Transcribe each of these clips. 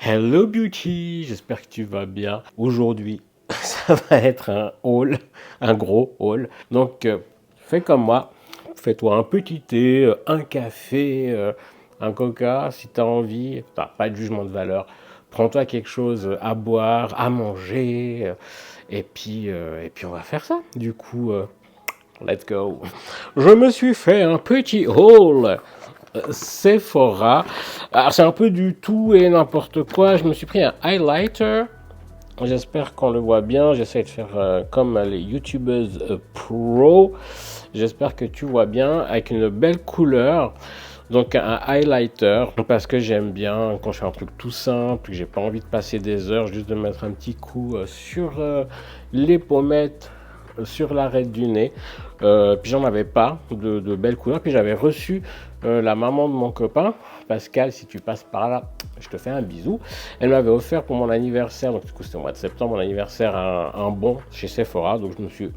Hello Beauty, j'espère que tu vas bien. Aujourd'hui, ça va être un haul, un gros haul. Donc, fais comme moi, fais-toi un petit thé, un café, un coca si tu as envie. Enfin, pas de jugement de valeur. Prends-toi quelque chose à boire, à manger, et puis on va faire ça. Du coup, let's go. Je me suis fait un petit haul Sephora. Alors c'est un peu du tout et n'importe quoi. Je me suis pris un highlighter. J'espère qu'on le voit bien. J'essaie de faire comme les youtubeuses pro. J'espère que tu vois bien avec une belle couleur. Donc un highlighter parce que j'aime bien quand je fais un truc tout simple, que j'ai pas envie de passer des heures, juste de mettre un petit coup sur les pommettes, sur l'arête du nez. Puis j'en avais pas de belles couleurs. Puis j'avais reçu la maman de mon copain, Pascal, si tu passes par là, je te fais un bisou. Elle m'avait offert pour mon anniversaire, donc du coup c'était au mois de septembre, mon anniversaire, un bon chez Sephora. Donc je me suis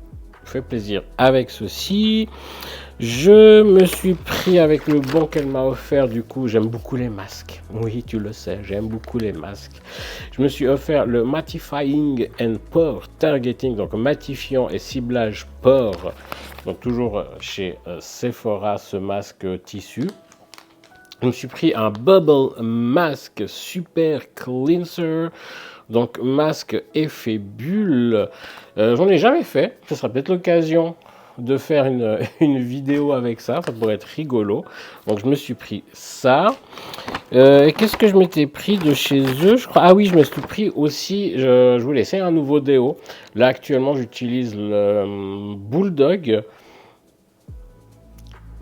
fait plaisir avec ceci. Je me suis pris avec le bon qu'elle m'a offert. Du coup, j'aime beaucoup les masques. Oui, tu le sais, j'aime beaucoup les masques. Je me suis offert le Mattifying and Pore Targeting, donc matifiant et ciblage pore. Donc toujours chez Sephora, ce masque tissu. Je me suis pris un Bubble Mask Super Cleanser. Donc masque effet bulle. J'en ai jamais fait. Ce sera peut-être l'occasion de faire une vidéo avec ça. Ça pourrait être rigolo. Donc je me suis pris ça. Qu'est-ce que je m'étais pris de chez eux, je crois. Ah oui, je me suis pris aussi. Je voulais essayer un nouveau déo. Là actuellement, j'utilise le Bulldog.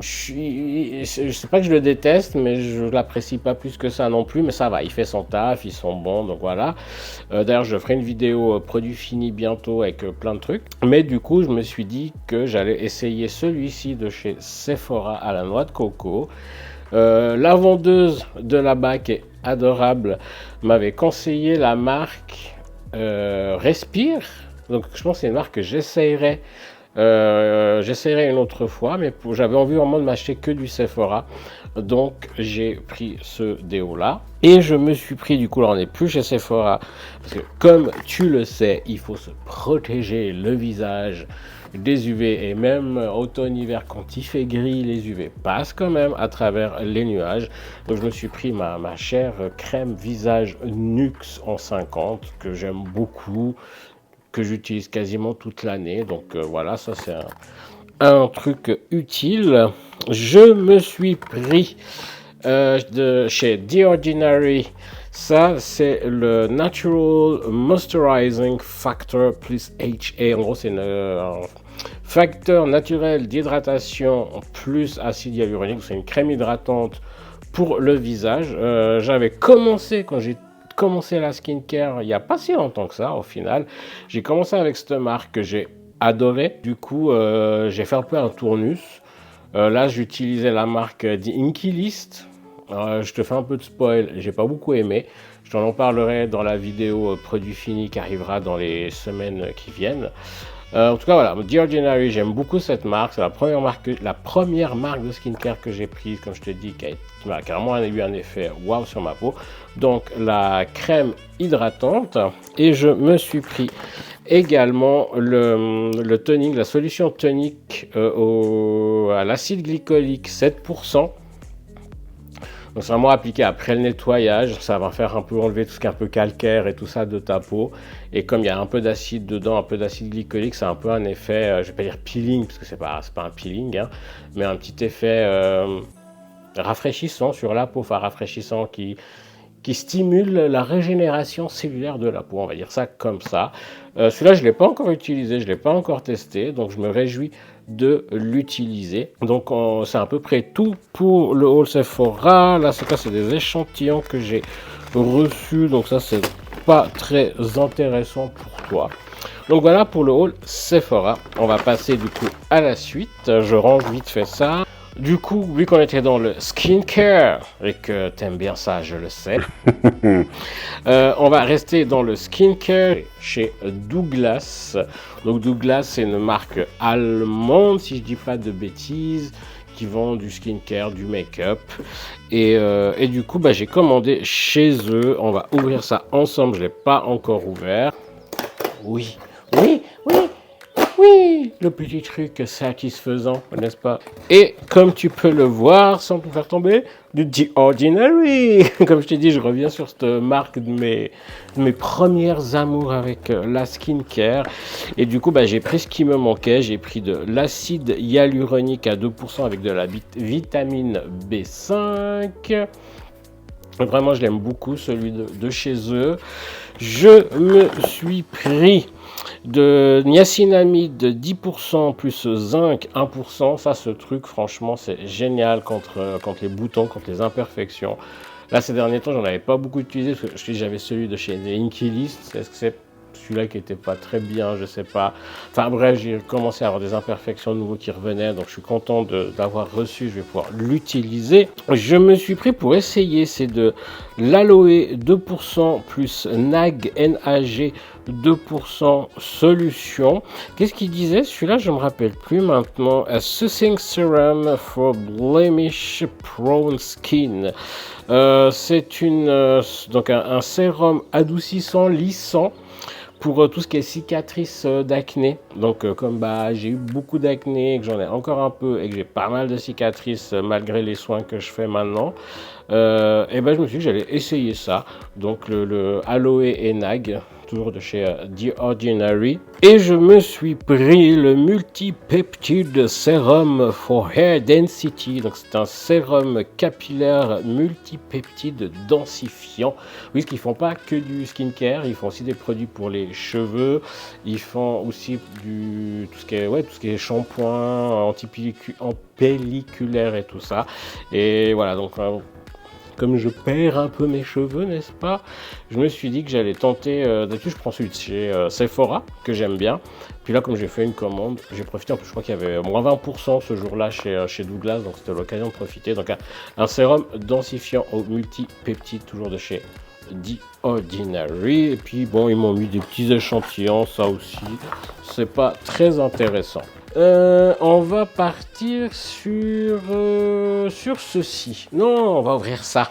Je sais pas que je le déteste, mais je l'apprécie pas plus que ça non plus. Mais ça va, il fait son taf, ils sont bons, donc voilà. D'ailleurs, je ferai une vidéo produit fini bientôt avec plein de trucs. Mais du coup, je me suis dit que j'allais essayer celui-ci de chez Sephora à la noix de coco. La vendeuse de là-bas, qui est adorable, m'avait conseillé la marque Respire. Donc je pense que c'est une marque que j'essayerai. J'essaierai une autre fois, mais j'avais envie vraiment de m'acheter que du Sephora. Donc j'ai pris ce déo là. Et je me suis pris, du coup là on n'est plus chez Sephora. Parce que comme tu le sais, il faut se protéger le visage des UV. Et même automne-hiver, quand il fait gris, les UV passent quand même à travers les nuages. Donc je me suis pris ma chère crème visage Nux en 50, que j'aime beaucoup, que j'utilise quasiment toute l'année. Donc voilà, ça c'est un truc utile. Je me suis pris de chez The Ordinary. Ça, c'est le Natural Moisturizing Factor plus HA. En gros, c'est un facteur naturel d'hydratation plus acide hyaluronique. C'est une crème hydratante pour le visage. J'avais commencé quand j'ai commencé la skincare il n'y a pas si longtemps que ça au final. J'ai commencé avec cette marque que j'ai adorée. Du coup, j'ai fait un peu un tournus. Là, j'utilisais la marque The Inky List. Je te fais un peu de spoil, j'ai pas beaucoup aimé. Je t'en parlerai dans la vidéo produit fini qui arrivera dans les semaines qui viennent. En tout cas, voilà, The Ordinary, j'aime beaucoup cette marque. C'est la première marque de skincare que j'ai prise, comme je te dis, qui m'a carrément eu un effet waouh sur ma peau. Donc, la crème hydratante. Et je me suis pris également le tonic, la solution tonique à l'acide glycolique 7%. Donc c'est vraiment appliqué après le nettoyage, ça va faire un peu enlever tout ce qui est un peu calcaire et tout ça de ta peau. Et comme il y a un peu d'acide dedans, un peu d'acide glycolique, c'est un peu un effet, je vais pas dire peeling, parce que c'est pas un peeling, hein, mais un petit effet rafraîchissant sur la peau, enfin rafraîchissant qui stimule la régénération cellulaire de la peau, on va dire ça comme ça. Celui-là, je ne l'ai pas encore utilisé, je ne l'ai pas encore testé, donc je me réjouis de l'utiliser. Donc c'est à peu près tout pour le haul Sephora. Là, c'est des échantillons que j'ai reçus, donc ça, c'est pas très intéressant pour toi. Donc voilà pour le haul Sephora. On va passer du coup à la suite. Je range vite fait ça. Du coup, vu qu'on était dans le skincare, et que t'aimes bien ça, je le sais, on va rester dans le skincare chez Douglas. Donc Douglas, c'est une marque allemande, si je dis pas de bêtises, qui vend du skincare, du make-up. Et du coup, j'ai commandé chez eux. On va ouvrir ça ensemble, je ne l'ai pas encore ouvert. Oui, oui, oui. Oui, le petit truc satisfaisant, n'est-ce pas? Et comme tu peux le voir, sans te faire tomber, du The Ordinary. Comme je t'ai dit, je reviens sur cette marque de mes premières amours avec la skincare. Et du coup, j'ai pris ce qui me manquait. J'ai pris de l'acide hyaluronique à 2% avec de la vitamine B5. Vraiment, je l'aime beaucoup, celui de chez eux. Je me suis pris de niacinamide 10% plus zinc 1%. Ça, ce truc, franchement, c'est génial contre les boutons, contre les imperfections. Là, ces derniers temps, j'en avais pas beaucoup utilisé parce que j'avais celui de chez Inky List. Est-ce que c'est celui-là qui était pas très bien, je sais pas. Enfin bref, j'ai commencé à avoir des imperfections de nouveau qui revenaient, donc je suis content d'avoir reçu, je vais pouvoir l'utiliser. Je me suis pris pour essayer, c'est de l'aloe 2% plus NAG 2% solution. Qu'est-ce qu'il disait celui-là? Je me rappelle plus maintenant. A Soothing Serum for Blemish Prone Skin. C'est donc un sérum adoucissant, lissant, pour tout ce qui est cicatrices d'acné. Donc comme j'ai eu beaucoup d'acné et que j'en ai encore un peu et que j'ai pas mal de cicatrices malgré les soins que je fais maintenant, et je me suis dit que j'allais essayer ça. Donc le Aloe et Nag, toujours de chez The Ordinary. Et je me suis pris le Multipeptide Serum for Hair Density. Donc c'est un sérum capillaire multipeptide densifiant. Oui, parce qu'ils font pas que du skincare, ils font aussi des produits pour les cheveux. Ils font aussi tout ce qui est shampoing, pelliculaire et tout ça. Et voilà, donc comme je perds un peu mes cheveux, n'est-ce pas? Je me suis dit que j'allais tenter. D'habitude, je prends celui de chez Sephora, que j'aime bien. Puis là, comme j'ai fait une commande, j'ai profité. En plus, je crois qu'il y avait moins 20% ce jour-là chez Douglas, donc c'était l'occasion de profiter. Donc, un sérum densifiant au multipeptide, toujours de chez The Ordinary. Et puis, bon, ils m'ont mis des petits échantillons, ça aussi. C'est pas très intéressant. On va partir sur ceci. Non, on va ouvrir ça.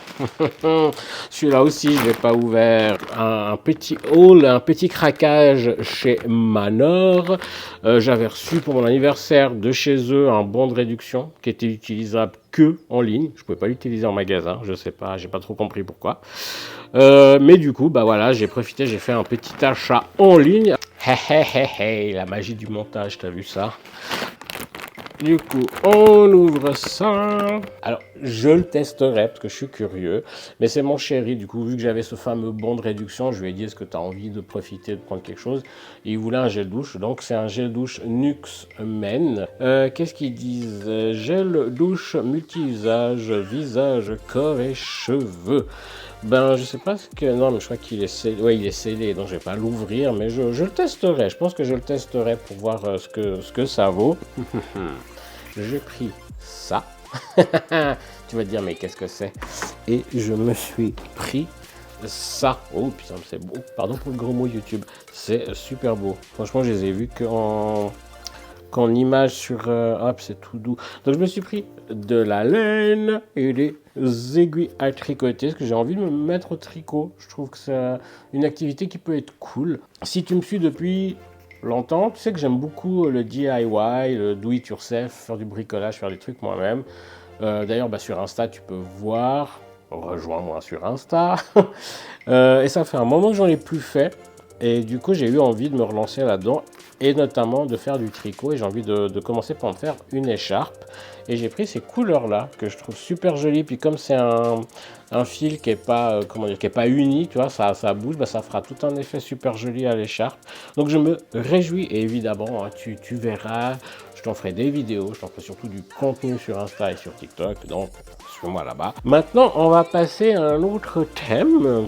Celui-là aussi, je l'ai pas ouvert. Un petit haul, un petit craquage chez Manor. J'avais reçu pour mon anniversaire de chez eux un bon de réduction qui était utilisable que en ligne. Je pouvais pas l'utiliser en magasin. Je sais pas, j'ai pas trop compris pourquoi. Mais du coup, voilà, j'ai profité, j'ai fait un petit achat en ligne. La magie du montage, t'as vu ça? Du coup, on ouvre ça. Alors, je le testerai parce que je suis curieux. Mais c'est mon chéri, du coup, vu que j'avais ce fameux bon de réduction, je lui ai dit, est-ce que tu as envie de profiter de prendre quelque chose? Et il voulait un gel douche. Donc, c'est un gel douche Nux Men. Qu'est-ce qu'ils disent? Gel douche multi-usage, visage, corps et cheveux. Je sais pas ce que... Non, mais je crois qu'il est scellé. Ouais, il est scellé, donc je vais pas l'ouvrir. Mais je le testerai. Je pense que je le testerai pour voir ce que ça vaut. J'ai pris ça. Tu vas te dire, mais qu'est-ce que c'est? Et je me suis pris ça. Oh putain, c'est beau. Pardon pour le gros mot YouTube. C'est super beau. Franchement, je les ai vus qu'en image sur... hop, c'est tout doux. Donc, je me suis pris de la laine et des aiguilles à tricoter. Parce que j'ai envie de me mettre au tricot. Je trouve que c'est une activité qui peut être cool. Si tu me suis depuis longtemps, tu sais que j'aime beaucoup le DIY, le do it yourself, faire du bricolage, faire des trucs moi-même. D'ailleurs, sur Insta, tu peux voir. Rejoins-moi sur Insta. Et ça fait un moment que j'en ai plus fait. Et du coup, j'ai eu envie de me relancer là-dedans. Et notamment de faire du tricot. Et j'ai envie de commencer par me faire une écharpe. Et j'ai pris ces couleurs-là que je trouve super jolies. Puis comme c'est un fil qui est pas, qui est pas uni, tu vois, ça bouge, ça fera tout un effet super joli à l'écharpe. Donc je me réjouis. Et évidemment, tu verras, je t'en ferai des vidéos. Je t'en ferai surtout du contenu sur Insta et sur TikTok. Donc, suis-moi là-bas. Maintenant, on va passer à un autre thème.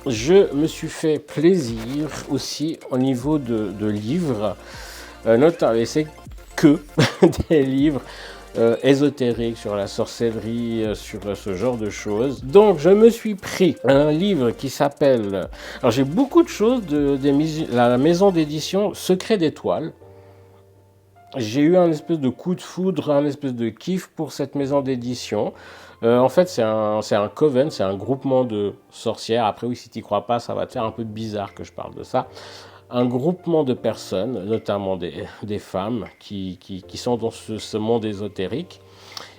Je me suis fait plaisir aussi au niveau de livres, notamment, et c'est que des livres ésotérique, sur la sorcellerie, sur ce genre de choses. Donc je me suis pris un livre qui s'appelle... Alors j'ai beaucoup de choses de la maison d'édition Secret d'étoiles. J'ai eu un espèce de coup de foudre, un espèce de kiff pour cette maison d'édition. En fait, c'est un coven, c'est un groupement de sorcières. Après, oui, si tu n'y crois pas, ça va te faire un peu bizarre que je parle de ça. Un groupement de personnes, notamment des femmes, qui sont dans ce monde ésotérique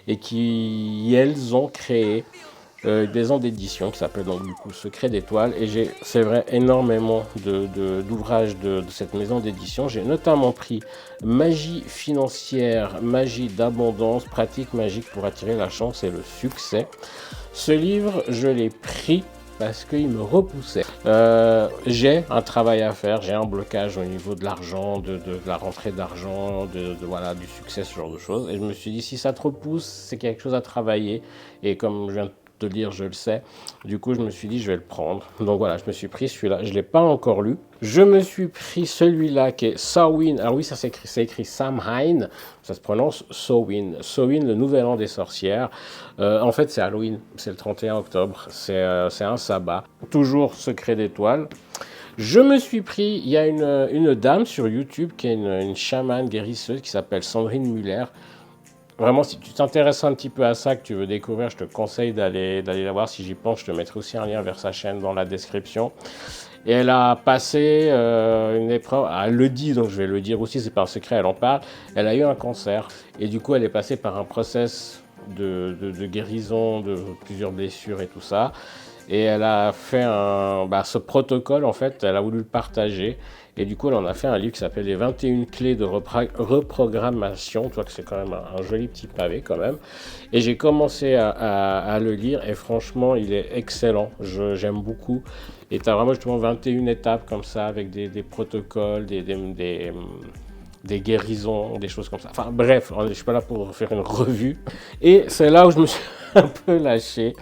et qui, elles, ont créé une maison d'édition qui s'appelle donc du coup Secret d'étoiles. Et j'ai, c'est vrai, énormément d'ouvrages de cette maison d'édition. J'ai notamment pris Magie financière, magie d'abondance, pratique magique pour attirer la chance et le succès. Ce livre, je l'ai pris parce qu'il me repoussait. J'ai un travail à faire, j'ai un blocage au niveau de l'argent, de la rentrée d'argent, voilà, du succès, ce genre de choses. Et je me suis dit, si ça te repousse, c'est quelque chose à travailler. Et comme je viens de te le dire, je le sais. Du coup, je me suis dit, je vais le prendre. Donc voilà, je me suis pris celui-là. Je ne l'ai pas encore lu. Je me suis pris celui-là qui est Samhain. Alors oui, ça c'est écrit Samhain. Ça se prononce Samhain. Samhain, le nouvel an des sorcières. En fait, c'est Halloween. C'est le 31 octobre. C'est un sabbat. Toujours Secret d'étoiles. Je me suis pris, il y a une dame sur YouTube qui est une chamane guérisseuse qui s'appelle Sandrine Muller. Vraiment, si tu t'intéresses un petit peu à ça, que tu veux découvrir, je te conseille d'aller la voir. Si j'y pense, je te mettrai aussi un lien vers sa chaîne dans la description. Et elle a passé une épreuve, elle le dit, donc je vais le dire aussi, c'est pas un secret, elle en parle. Elle a eu un cancer et du coup, elle est passée par un process de guérison de plusieurs blessures et tout ça. Et elle a fait ce protocole, en fait, elle a voulu le partager. Et du coup, elle en a fait un livre qui s'appelle Les 21 clés de reprogrammation. Tu vois que c'est quand même un joli petit pavé quand même. Et j'ai commencé à le lire et franchement, il est excellent. J'aime beaucoup. Et tu as vraiment justement 21 étapes comme ça avec des protocoles, des guérisons, des choses comme ça. Enfin bref, je ne suis pas là pour faire une revue. Et c'est là où je me suis un peu lâché.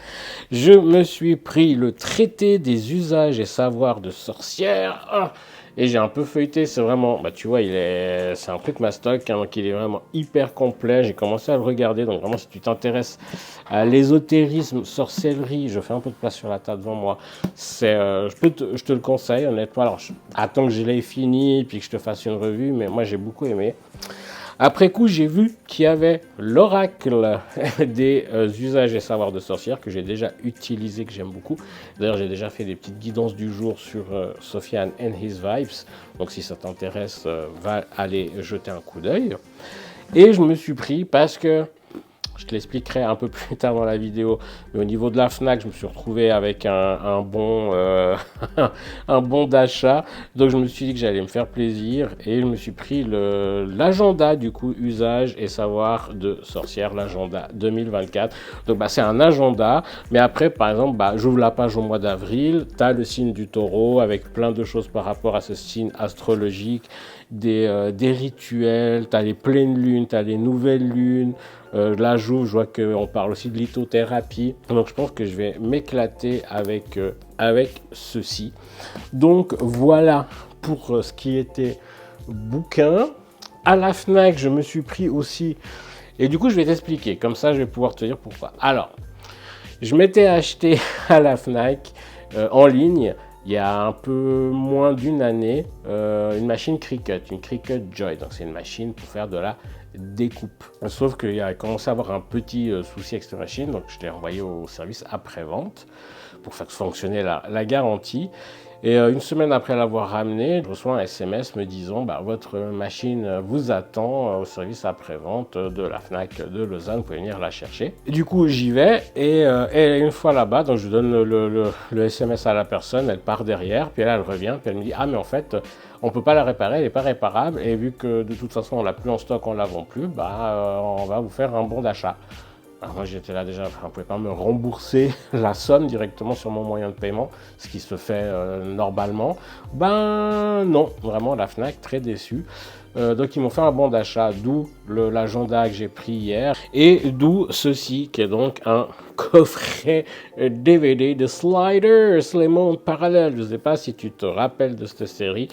Je me suis pris le traité des usages et savoirs de sorcières. Et j'ai un peu feuilleté, c'est vraiment, tu vois, c'est un truc mastoc, hein, donc il est vraiment hyper complet. J'ai commencé à le regarder, donc vraiment si tu t'intéresses à l'ésotérisme, sorcellerie, je fais un peu de place sur la table devant moi. Je te le conseille, honnêtement. Alors, attends que je l'ai fini, puis que je te fasse une revue, mais moi j'ai beaucoup aimé. Après coup, j'ai vu qu'il y avait l'oracle des usages et savoirs de sorcières que j'ai déjà utilisé, que j'aime beaucoup. D'ailleurs, j'ai déjà fait des petites guidances du jour sur Sofiane and His Vibes. Donc, si ça t'intéresse, va aller jeter un coup d'œil. Et je me suis pris parce que... Je te l'expliquerai un peu plus tard dans la vidéo. Mais au niveau de la Fnac, je me suis retrouvé avec un bon d'achat. Donc je me suis dit que j'allais me faire plaisir. Et je me suis pris l'agenda du coup, usage et savoir de sorcière, l'agenda 2024. Donc c'est un agenda. Mais après, par exemple, j'ouvre la page au mois d'avril. Tu as le signe du taureau avec plein de choses par rapport à ce signe astrologique. Des rituels, tu as les pleines lunes, tu as les nouvelles lunes. Là, je vois qu'on parle aussi de lithothérapie. Donc, je pense que je vais m'éclater avec ceci. Donc, voilà pour ce qui était bouquin. À la Fnac, je me suis pris aussi... Et du coup, je vais t'expliquer. Comme ça, je vais pouvoir te dire pourquoi. Alors, je m'étais acheté à la Fnac en ligne... Il y a un peu moins d'une année, une machine Cricut, une Cricut Joy. Donc c'est une machine pour faire de la découpe. Sauf qu'il a commencé à avoir un petit souci avec cette machine, donc je l'ai envoyé au service après-vente pour faire fonctionner la garantie. Et une semaine après l'avoir ramené, je reçois un SMS me disant votre machine vous attend au service après-vente de la Fnac de Lausanne, vous pouvez venir la chercher. Et du coup j'y vais et une fois là-bas, donc je donne le SMS à la personne, elle part derrière, puis là elle revient, puis elle me dit mais en fait on peut pas la réparer, elle n'est pas réparable et vu que de toute façon on l'a plus en stock, on la vend plus, on va vous faire un bon d'achat. Alors moi j'étais là déjà, on ne pouvait pas me rembourser la somme directement sur mon moyen de paiement, ce qui se fait normalement. Non, vraiment la Fnac très déçue. Donc ils m'ont fait un bon d'achat, d'où l'agenda que j'ai pris hier, et d'où ceci qui est donc un coffret DVD de Sliders, les mondes parallèles. Je ne sais pas si tu te rappelles de cette série.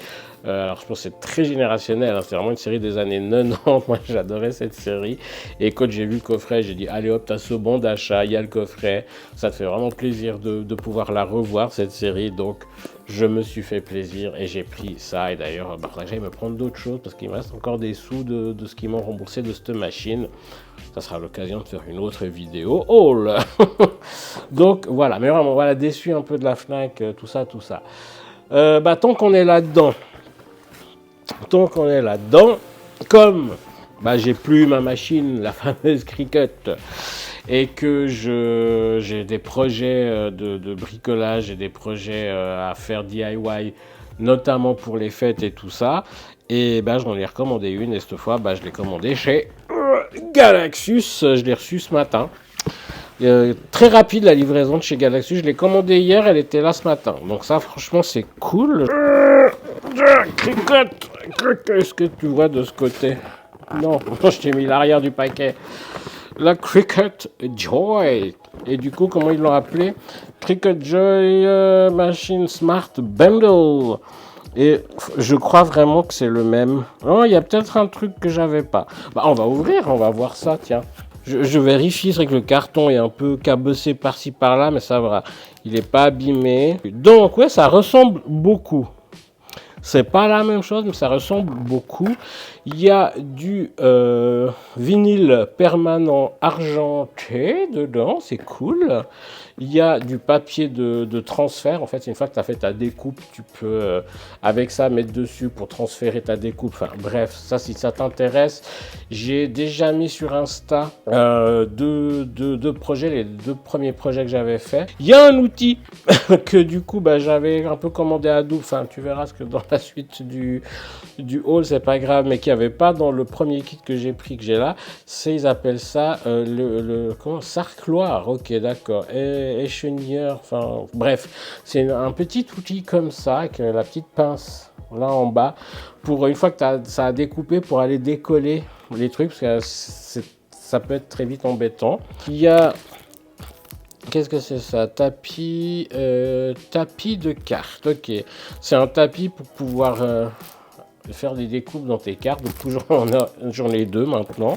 Alors je pense que c'est très générationnel, hein. C'est vraiment une série des années 90, moi j'adorais cette série, et quand j'ai vu le coffret, j'ai dit allez hop, t'as ce bon d'achat, il y a le coffret, ça te fait vraiment plaisir de pouvoir la revoir cette série, donc je me suis fait plaisir et j'ai pris ça, et d'ailleurs j'allais me prendre d'autres choses parce qu'il me reste encore des sous de ce qu'ils m'ont remboursé de cette machine. Ça sera l'occasion de faire une autre vidéo. Oh là. Donc voilà, mais vraiment voilà, déçu un peu de la Fnac, tout ça. Tant qu'on est là-dedans, comme j'ai plus ma machine, la fameuse Cricut, et que j'ai des projets de bricolage et des projets à faire DIY, notamment pour les fêtes et tout ça, et j'en ai recommandé une, et cette fois je l'ai commandée chez Galaxus. Je l'ai reçue ce matin. Très rapide la livraison de chez Galaxus, je l'ai commandée hier, elle était là ce matin, donc ça franchement c'est cool. Qu'est-ce que tu vois de ce côté? Non, je t'ai mis l'arrière du paquet. La Cricut Joy. Et du coup, comment ils l'ont appelé? Cricut Joy Machine Smart Bundle. Et je crois vraiment que c'est le même. Oh, il y a peut-être un truc que j'avais pas. On va ouvrir, on va voir ça, tiens. Je vérifie, c'est vrai que le carton est un peu cabossé par-ci par-là, mais ça va. Il n'est pas abîmé. Donc, ouais, ça ressemble beaucoup. C'est pas la même chose, mais ça ressemble beaucoup. Il y a du vinyle permanent argenté dedans, c'est cool. Il y a du papier de transfert. En fait, une fois que tu as fait ta découpe, tu peux avec ça mettre dessus pour transférer ta découpe. Enfin bref, ça si ça t'intéresse. J'ai déjà mis sur Insta deux projets, les deux premiers projets que j'avais fait. Il y a un outil que du coup j'avais un peu commandé à double. Enfin, tu verras ce que dans la suite du haul, c'est pas grave, mais qu'il n'y avait pas dans le premier kit que j'ai pris, que j'ai là. Ils appellent ça sarcloir. Ok, d'accord. Échenilleur, enfin bref, c'est un petit outil comme ça, avec la petite pince là en bas, pour une fois que ça a découpé, pour aller décoller les trucs, parce que ça peut être très vite embêtant. Il y a, qu'est-ce que c'est ça? Tapis de cartes. Ok, c'est un tapis pour pouvoir faire des découpes dans tes cartes. Donc j'en ai deux maintenant.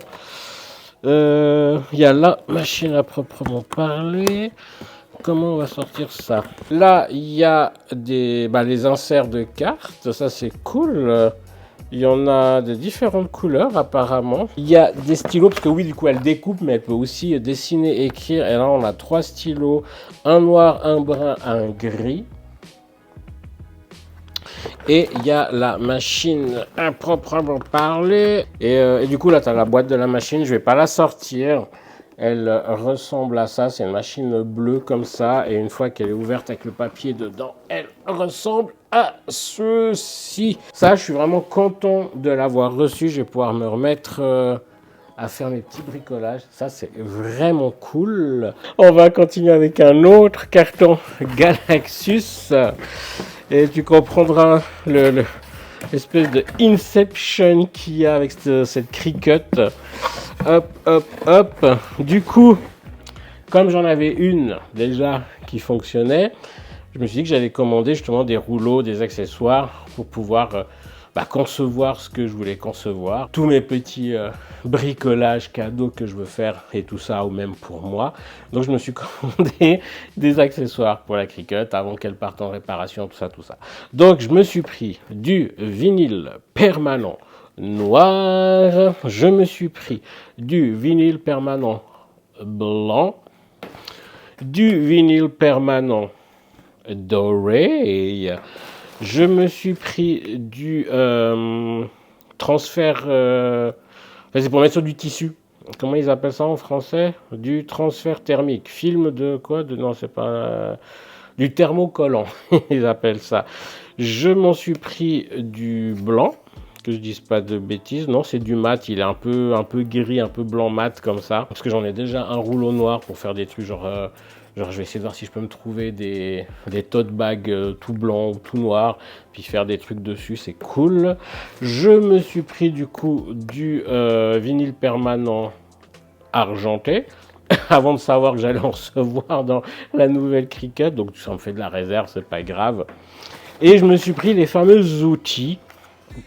Il y a la machine à proprement parler. Comment on va sortir ça? Là, il y a les inserts de cartes. Ça, c'est cool. Il y en a de différentes couleurs, apparemment. Il y a des stylos, parce que oui, du coup, elle découpe, mais elle peut aussi dessiner, écrire. Et là, on a 3 stylos. Un noir, un brun, un gris. Et il y a la machine à proprement parler. Et du coup, là, tu as la boîte de la machine. Je ne vais pas la sortir. Elle ressemble à ça. C'est une machine bleue comme ça. Et une fois qu'elle est ouverte avec le papier dedans, elle ressemble à ceci. Ça, je suis vraiment content de l'avoir reçu. Je vais pouvoir me remettre à faire mes petits bricolages. Ça, c'est vraiment cool. On va continuer avec un autre carton Galaxus. Et tu comprendras l'espèce de Inception qu'il y a avec cette Cricut. Hop. Du coup, comme j'en avais une déjà qui fonctionnait, je me suis dit que j'allais commander justement des rouleaux, des accessoires pour pouvoir concevoir ce que je voulais concevoir. Tous mes petits bricolages, cadeaux que je veux faire et tout ça, ou même pour moi. Donc je me suis commandé des accessoires pour la Cricut avant qu'elle parte en réparation, tout ça. Donc je me suis pris du vinyle permanent noir. Je me suis pris du vinyle permanent blanc. Du vinyle permanent doré. Je me suis pris du transfert, c'est pour mettre sur du tissu. Comment ils appellent ça en français? Du transfert thermique. Film de quoi? Non, c'est pas... du thermocollant, ils appellent ça. Je m'en suis pris du blanc, Que je dise pas de bêtises. Non, c'est du mat. Il est un peu gris, un peu blanc mat comme ça. Parce que j'en ai déjà un rouleau noir pour faire des trucs genre je vais essayer de voir si je peux me trouver des tote bags tout blancs ou tout noirs, puis faire des trucs dessus, c'est cool. Je me suis pris du coup du vinyle permanent argenté, avant de savoir que j'allais en recevoir dans la nouvelle Cricut, donc ça me fait de la réserve, c'est pas grave. Et je me suis pris les fameux outils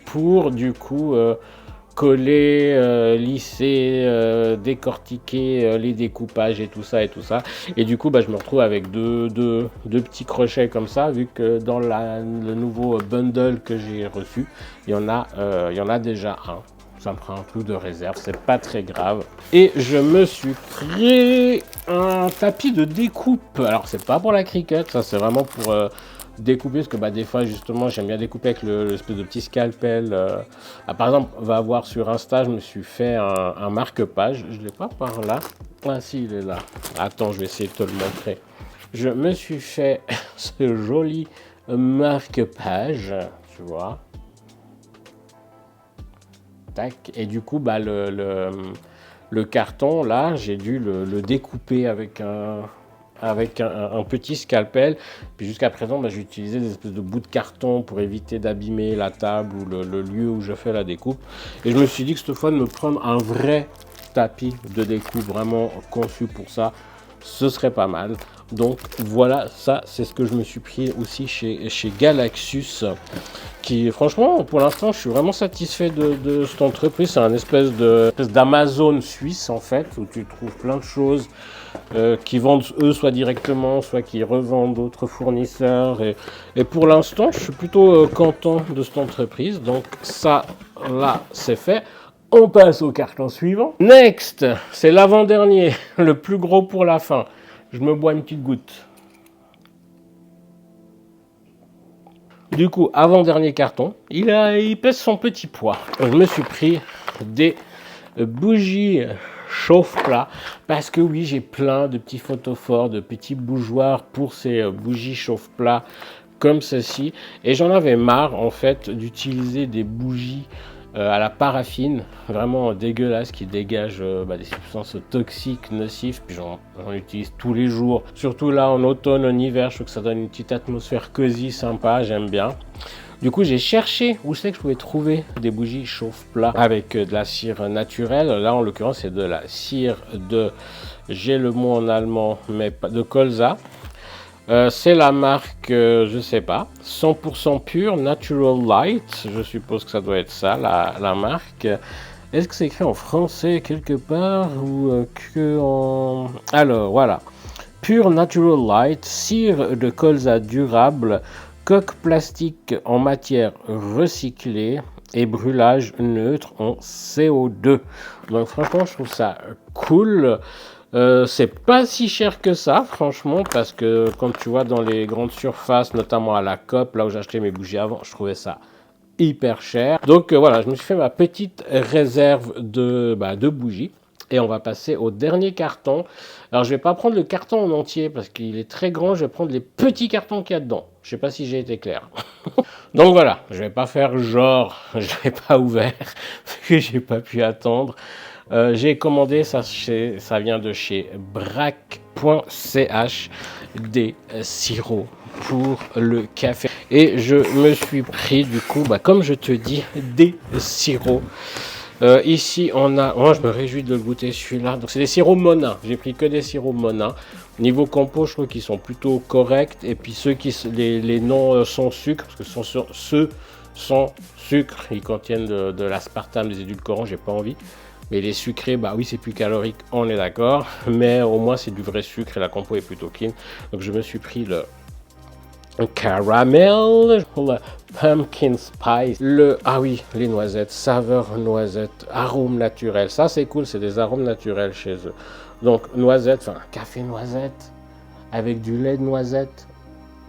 pour du coup coller, lisser, décortiquer les découpages et tout ça et tout ça. Et du coup, je me retrouve avec deux petits crochets comme ça, vu que dans le nouveau bundle que j'ai reçu, il y en a déjà un. Ça me prend un truc de réserve, c'est pas très grave. Et je me suis pris un tapis de découpe. Alors, c'est pas pour la Cricut, ça c'est vraiment pour découper, parce que des fois justement j'aime bien découper avec l'espèce de petit scalpel. Par exemple, on va voir sur Insta, je me suis fait un marque-page. Je l'ai pas par là. Ah si, il est là. Attends, je vais essayer de te le montrer. Je me suis fait ce joli marque-page, tu vois. Tac. Et du coup, le carton, là, j'ai dû le découper avec un petit scalpel. Puis jusqu'à présent, j'ai utilisé des espèces de bouts de carton pour éviter d'abîmer la table ou le lieu où je fais la découpe. Et je me suis dit que cette fois, de me prendre un vrai tapis de découpe vraiment conçu pour ça, ce serait pas mal. Donc voilà, ça c'est ce que je me suis pris aussi chez Galaxus, qui franchement pour l'instant je suis vraiment satisfait de cette entreprise. C'est un espèce d'Amazon suisse en fait, où tu trouves plein de choses qui vendent eux soit directement, soit qui revendent d'autres fournisseurs. Et pour l'instant je suis plutôt content de cette entreprise. Donc ça là c'est fait. On passe au carton suivant. Next, c'est l'avant-dernier, le plus gros pour la fin. Je me bois une petite goutte. Du coup, avant-dernier carton, il pèse son petit poids. Je me suis pris des bougies chauffe-plat, parce que oui, j'ai plein de petits photophores, de petits bougeoirs pour ces bougies chauffe-plat comme ceci. Et j'en avais marre en fait d'utiliser des bougies à la paraffine, vraiment dégueulasse, qui dégage des substances toxiques, nocives, puis j'en utilise tous les jours, surtout là en automne, en hiver, je trouve que ça donne une petite atmosphère cosy, sympa, j'aime bien. Du coup, j'ai cherché où c'est que je pouvais trouver des bougies chauffe-plat avec de la cire naturelle. Là, en l'occurrence, c'est de la cire j'ai le mot en allemand, mais pas de colza. C'est la marque, je sais pas, 100% pure, Natural Light. Je suppose que ça doit être ça, la marque. Est-ce que c'est écrit en français quelque part ou que en... Alors, voilà. Pure Natural Light, cire de colza durable, coque plastique en matière recyclée et brûlage neutre en CO2. Donc franchement, je trouve ça cool. C'est pas si cher que ça, franchement, parce que quand tu vois dans les grandes surfaces, notamment à la Coop, là où j'ai acheté mes bougies avant, je trouvais ça hyper cher. Donc voilà, je me suis fait ma petite réserve de bougies. Et on va passer au dernier carton. Alors je vais pas prendre le carton en entier parce qu'il est très grand, je vais prendre les petits cartons qu'il y a dedans. Je sais pas si j'ai été clair. Donc voilà, je vais pas faire genre, je l'ai pas ouvert, parce que j'ai pas pu attendre. J'ai commandé, ça vient de chez brac.ch, des sirops pour le café. Et je me suis pris du coup, comme je te dis, des sirops. Ici on a, je me réjouis de le goûter celui-là, donc c'est des sirops Monin, j'ai pris que des sirops Monin. Niveau compo, je trouve qu'ils sont plutôt corrects, et puis ceux les non sans sucre, parce que ceux sans sucre, ils contiennent de l'aspartame, des édulcorants, j'ai pas envie. Mais les sucrés, oui, c'est plus calorique, on est d'accord, mais au moins c'est du vrai sucre et la compo est plutôt clean. Donc je me suis pris le caramel, le pumpkin spice, les noisettes, saveur noisette, arôme naturel. Ça c'est cool, c'est des arômes naturels chez eux. Donc noisette, café noisette avec du lait de noisette.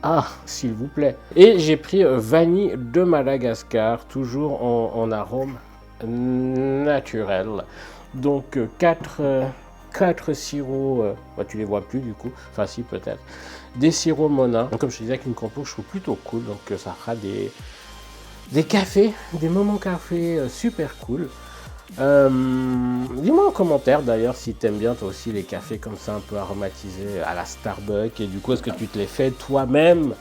Ah, s'il vous plaît. Et j'ai pris vanille de Madagascar, toujours en arôme naturel. Donc 4 sirops, tu les vois plus du coup, enfin si peut-être, des sirops Monin. Donc, comme je te disais, avec une compo je trouve plutôt cool, donc ça fera des cafés, des moments café super cool. Dis-moi en commentaire d'ailleurs si t'aimes bien toi aussi les cafés comme ça un peu aromatisés à la Starbucks et du coup est-ce que tu te les fais toi-même?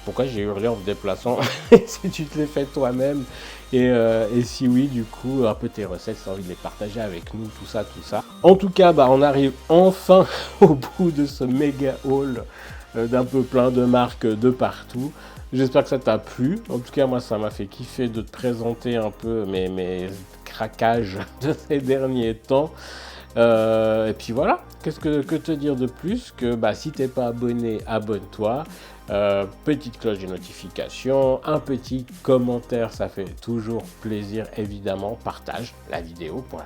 Pourquoi j'ai hurlé en me déplaçant? Si tu te les fais toi-même et si oui du coup un peu tes recettes si tu as envie de les partager avec nous, tout ça, tout ça. En tout cas bah on arrive enfin au bout de ce méga haul d'un peu plein de marques de partout. J'espère que ça t'a plu. En tout cas, moi, ça m'a fait kiffer de te présenter un peu mes craquages de ces derniers temps. Et puis voilà, que te dire de plus que bah, si t'es pas abonné, abonne-toi. Petite cloche de notification, un petit commentaire, ça fait toujours plaisir évidemment. Partage la vidéo pour la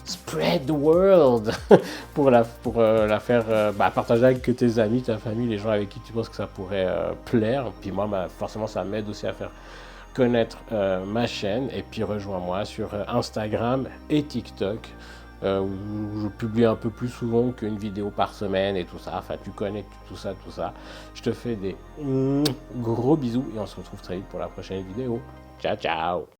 spread the world pour la faire partager avec tes amis, ta famille, les gens avec qui tu penses que ça pourrait plaire. Puis moi, forcément, ça m'aide aussi à faire connaître ma chaîne. Et puis rejoins-moi sur Instagram et TikTok où je publie un peu plus souvent qu'une vidéo par semaine et tout ça. Enfin, tu connais tout ça, tout ça. Je te fais des gros bisous et on se retrouve très vite pour la prochaine vidéo. Ciao, ciao!